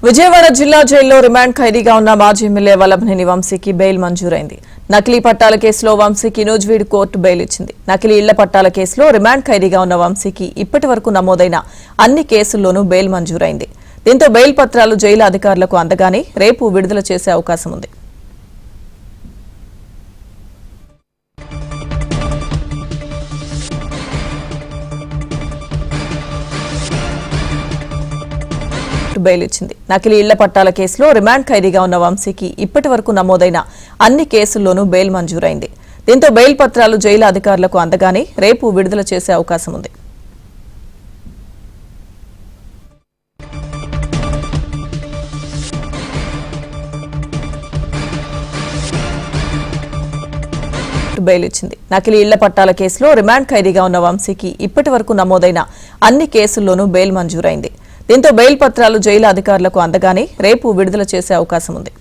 విజయవాడ జిల్లా జైల్లో రిమాండ్ ఖైదీగా ఉన్న మాజీ ఎమ్మెల్యే వల్లభనేని వంశీకి బెయిల్ మంజూరైంది. నకిలీ పట్టాల కేసులో వంశీకి నూజివీడు కోర్టు బెయిల్ ఇచ్చింది. నకిలీ ఇళ్ల పట్టాల కేసులో రిమాండ్ ఖైదీగా ఉన్న వంశీకి ఇప్పటి వరకు నమోదైన అన్ని కేసుల్లోనూ బెయిల్ మంజూరైంది. దీంతో బెయిల్ పత్రాలు జైలు అధికారులకు అందగానే రేపు విడుదల చేసే అవకాశం ఉంది. బెయిల్ ఇచ్చింది. నకిలీ ఇళ్ల పట్టాల కేసులో రిమాండ్ ఖైదీగా ఉన్న వంశీకి ఇప్పటి వరకు నమోదైన అన్ని కేసుల్లోనూ బెయిల్ మంజూరైంది. దీంతో బెయిల్ పత్రాలు జైలు అధికారులకు అందగానే రేపు విడుదల చేసే అవకాశం ఉంది. బెయిల్ ఇచ్చింది. నకిలీ ఇళ్ల పట్టాల కేసులో రిమాండ్ ఖైదీగా ఉన్న వంశీకి ఇప్పటి వరకు నమోదైన అన్ని కేసుల్లోనూ బెయిల్ మంజూరైంది. దీంతో బెయిల్ పత్రాలు జైలు అధికారులకు అందగానే రేపు విడుదల చేసే అవకాశం ఉంది.